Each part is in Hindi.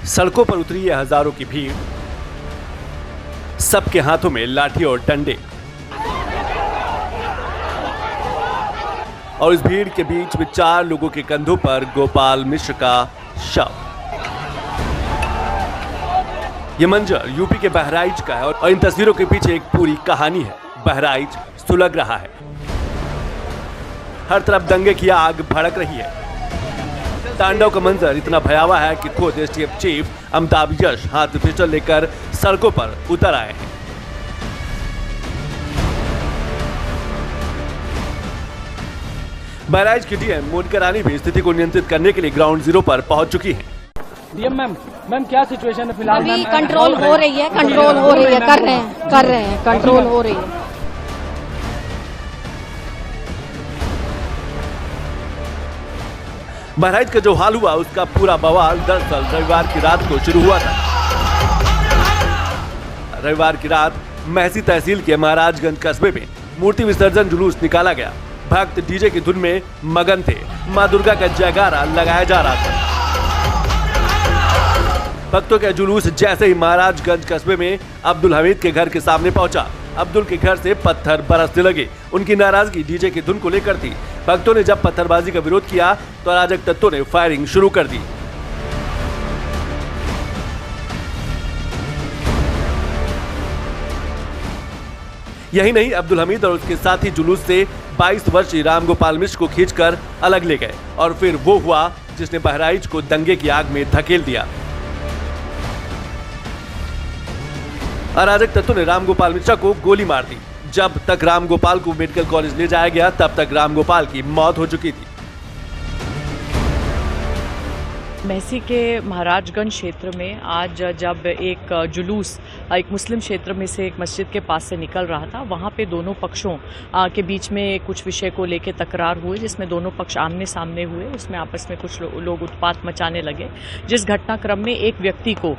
सड़कों पर उतरी है हजारों की भीड़, सबके हाथों में लाठी और डंडे, और इस भीड़ के बीच में 4 लोगों के कंधों पर गोपाल मिश्र का शव। यह मंजर यूपी के बहराइच का है और इन तस्वीरों के पीछे एक पूरी कहानी है। बहराइच सुलग रहा है, हर तरफ दंगे की आग भड़क रही है। तांडव का मंजर इतना भयावह है कि खुद एसटीएफ चीफ अमिताभ यश हाथ पिस्टल लेकर सड़कों पर उतर आए हैं। बहराइच की डीएम मोनिका रानी भी स्थिति को नियंत्रित करने के लिए ग्राउंड जीरो पर पहुंच चुकी हैं। डीएम मैम क्या सिचुएशन है फिलहाल? अभी कंट्रोल हो रही है, कर रहे हैं, कंट्रोल हो रही है। बहराइच का जो हाल हुआ उसका पूरा बवाल दरअसल रविवार की रात को शुरू हुआ था। रविवार की रात महसी तहसील के महाराजगंज कस्बे में मूर्ति विसर्जन जुलूस निकाला गया। भक्त डीजे की धुन में मगन थे, मां दुर्गा का जयकारा लगाया जा रहा था। भक्तों का जुलूस जैसे ही महाराजगंज कस्बे में अब्दुल हमीद के घर के सामने पहुंचा, अब्दुल के घर से पत्थर बरसने लगे। उनकी नाराजगी डीजे की धुन को लेकर थी। भक्तों ने जब पत्थरबाजी का विरोध किया तो अराजक तत्वों ने फायरिंग शुरू कर दी। यही नहीं, अब्दुल हमीद और उसके साथी जुलूस से 22 वर्षीय राम गोपाल मिश्र को खींचकर अलग ले गए और फिर वो हुआ जिसने बहराइच को दंगे की आग में धकेल दिया। अराजक तत्वों ने राम गोपाल मिश्रा को गोली मार दी। जब तक राम गोपाल को मेडिकल कॉलेज ले जाया गया तब तक राम गोपाल की मौत हो चुकी थी। महसी के महाराजगंज क्षेत्र में आज जब एक जुलूस एक मुस्लिम क्षेत्र में से एक मस्जिद के पास से निकल रहा था, वहाँ पे दोनों पक्षों के बीच में कुछ विषय को लेकर तकरार हुए, जिसमें दोनों पक्ष आमने सामने हुए। उसमें आपस में कुछ लोग उत्पात मचाने लगे, जिस घटनाक्रम में एक व्यक्ति को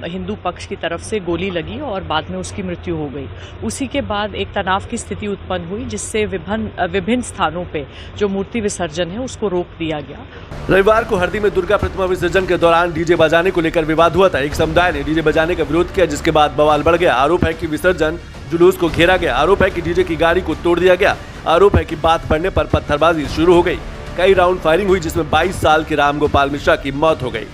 हिंदू पक्ष की तरफ से गोली लगी और बाद में उसकी मृत्यु हो गई। उसी के बाद एक तनाव की स्थिति उत्पन्न हुई, जिससे विभिन्न स्थानों पर जो मूर्ति विसर्जन है उसको रोक दिया गया। रविवार को हरदी में दुर्गा प्रतिमा विसर्जन के दौरान डीजे बजाने को लेकर विवाद हुआ था। एक समुदाय ने डीजे बजाने का विरोध किया, जिसके बाद बवाल बढ़ गया। आरोप है कि विसर्जन जुलूस को घेरा गया। आरोप है कि डीजे की गाड़ी को तोड़ दिया गया। आरोप है कि बात बढ़ने पर पत्थरबाजी शुरू हो गई। कई राउंड फायरिंग हुई, जिसमें 22 साल के राम गोपाल मिश्रा की मौत हो गई।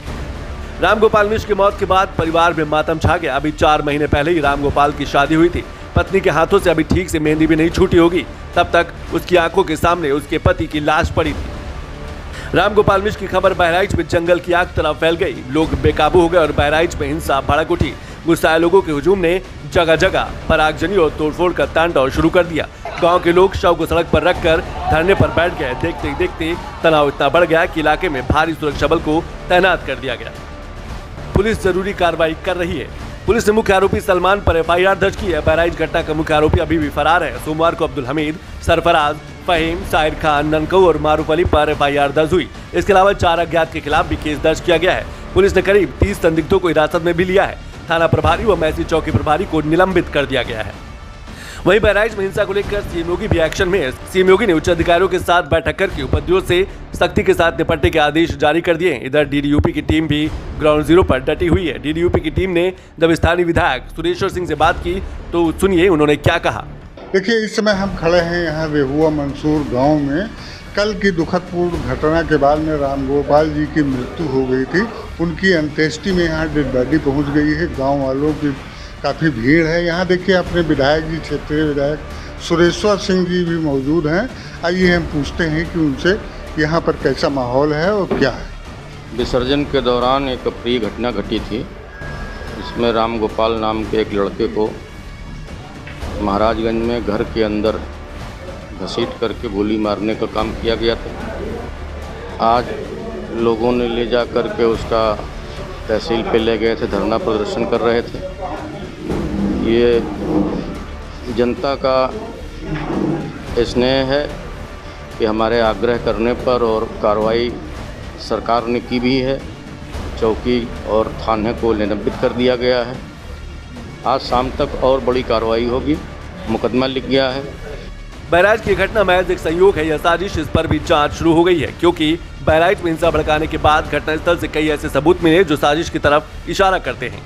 राम गोपाल मिश्र की मौत के बाद परिवार में मातम छा गया। अभी 4 महीने पहले ही राम गोपाल की शादी हुई थी। पत्नी के हाथों से अभी ठीक से मेहंदी भी नहीं छूटी होगी, तब तक उसकी आंखों के सामने उसके पति की लाश पड़ी थी। राम गोपाल मिश्र की खबर बहराइच में जंगल की आग तरफ फैल गई। लोग बेकाबू हो गए और बहराइच में हिंसा भड़क उठी। गुस्साए लोगों के हुजूम ने जगह जगह परागजनी और तोड़फोड़ का तांडव शुरू कर दिया। गांव के लोग शव को सड़क पर रखकर धरने पर बैठ गए। देखते देखते तनाव इतना बढ़ गया कि इलाके में भारी सुरक्षा बल को तैनात कर दिया गया। पुलिस जरूरी कार्रवाई कर रही है। पुलिस ने मुख्य आरोपी सलमान पर एफआईआर दर्ज की है। बहराइच घटना का मुख्य आरोपी अभी भी फरार है। सोमवार को अब्दुल हमीद, सरफराज, फहीम, साहिर खान, ननकऊ और मारूफ अली पर एफआईआर दर्ज हुई। इसके अलावा 4 अज्ञात के खिलाफ भी केस दर्ज किया गया है। पुलिस ने करीब 30 संदिग्धों को हिरासत में भी लिया है। थाना प्रभारी व महसी चौकी प्रभारी को निलंबित कर दिया गया है। वहीं बहराइच में हिंसा को लेकर सीएम योगी भी एक्शन में है। सीएम योगी ने उच्च अधिकारियों के साथ बैठक करके उपद्रवियों से सख्ती के साथ निपटने के आदेश जारी कर दिए। इधर डीडीयूपी की टीम भी ग्राउंड जीरो पर डटी हुई है। डीडीयूपी की टीम ने जब स्थानीय विधायक सुरेश्वर सिंह से बात की तो सुनिए उन्होंने क्या कहा। देखिए, इस समय हम खड़े हैं यहाँ रेहुआ मंसूर गांव में। कल की दुखदपूर्ण घटना के बाद में राम गोपाल जी की मृत्यु हो गई थी। उनकी अंत्येष्टि में यहाँ डेड बॉडी पहुँच गई है। गांव वालों की काफ़ी भीड़ है। यहाँ देखिए, अपने विधायक जी, क्षेत्रीय विधायक सुरेश्वर सिंह जी भी मौजूद हैं। आइए हम पूछते हैं कि उनसे यहाँ पर कैसा माहौल है और क्या है। विसर्जन के दौरान एक अप्रिय घटना घटी थी। इसमें राम गोपाल नाम के एक लड़के को महाराजगंज में घर के अंदर घसीट करके गोली मारने का काम किया गया था। आज लोगों ने ले जा कर के उसका तहसील पे ले गए थे, धरना प्रदर्शन कर रहे थे। ये जनता का स्नेह है कि हमारे आग्रह करने पर और कार्रवाई सरकार ने की भी है। चौकी और थाने को निलंबित कर दिया गया है। आज शाम तक और बड़ी कार्रवाई होगी। मुकदमा लिख गया है। बहराइच की घटना महज एक संयोग है या साजिश, इस पर भी जांच शुरू हो गई है, क्योंकि बहराइच में हिंसा भड़काने के बाद घटनास्थल से कई ऐसे सबूत मिले जो साजिश की तरफ इशारा करते हैं।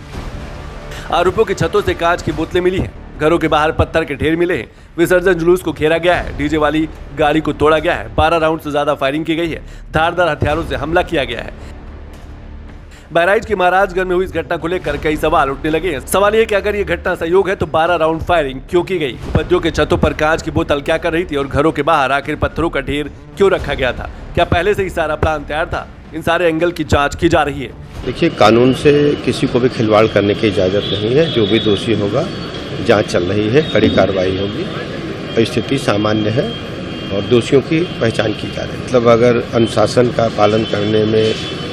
आरोपियों की छतों से कांच की बोतलें मिली हैं, घरों के बाहर पत्थर के ढेर मिले हैं, विसर्जन जुलूस को घेरा गया है, डीजे वाली गाड़ी को तोड़ा गया है, 12 राउंड से ज्यादा फायरिंग की गई है, धारदार हथियारों से हमला किया गया है। बहराइच के महाराजगंज में हुई इस घटना को लेकर कई सवाल उठने लगे हैं। सवाल ये कि अगर ये घटना संयोग है तो 12 राउंड फायरिंग क्यों की गई? उपद्रवियों के छतों पर कांच की बोतल क्या कर रही थी और घरों के बाहर आखिर पत्थरों का ढेर क्यों रखा गया था? क्या पहले से ही सारा प्लान तैयार था? इन सारे एंगल की जांच की जा रही है। देखिए, कानून से किसी को भी खिलवाड़ करने की इजाज़त नहीं है। जो भी दोषी होगा, जांच चल रही है, कड़ी कार्रवाई होगी। स्थिति सामान्य है और दोषियों की पहचान की जा रही है। मतलब अगर अनुशासन का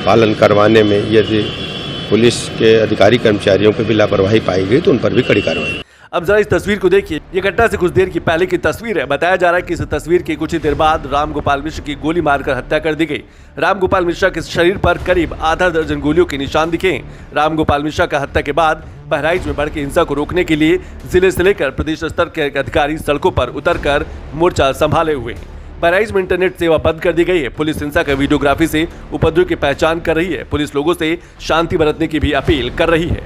पालन करवाने में यदि पुलिस के अधिकारी कर्मचारियों की भी लापरवाही पाई गई तो उन पर भी कड़ी कार्रवाई। अब जरा इस तस्वीर को देखिए। ये घटना से कुछ देर की पहले की तस्वीर है। बताया जा रहा है कि इस तस्वीर के कुछ ही देर बाद रामगोपाल मिश्र की गोली मारकर हत्या कर दी गई। रामगोपाल मिश्रा के शरीर पर करीब आधा दर्जन गोलियों के निशान दिखे। रामगोपाल मिश्रा का हत्या के बाद बहराइच में भड़की हिंसा को रोकने के लिए जिले से लेकर प्रदेश स्तर के अधिकारी सड़कों पर उतरकर मोर्चा संभाले हुए हैं। बहराइच में इंटरनेट सेवा बंद कर दी गई है। पुलिस हिंसा का वीडियोग्राफी से उपद्रव की पहचान कर रही है। पुलिस लोगों से शांति बरतने की भी अपील कर रही है।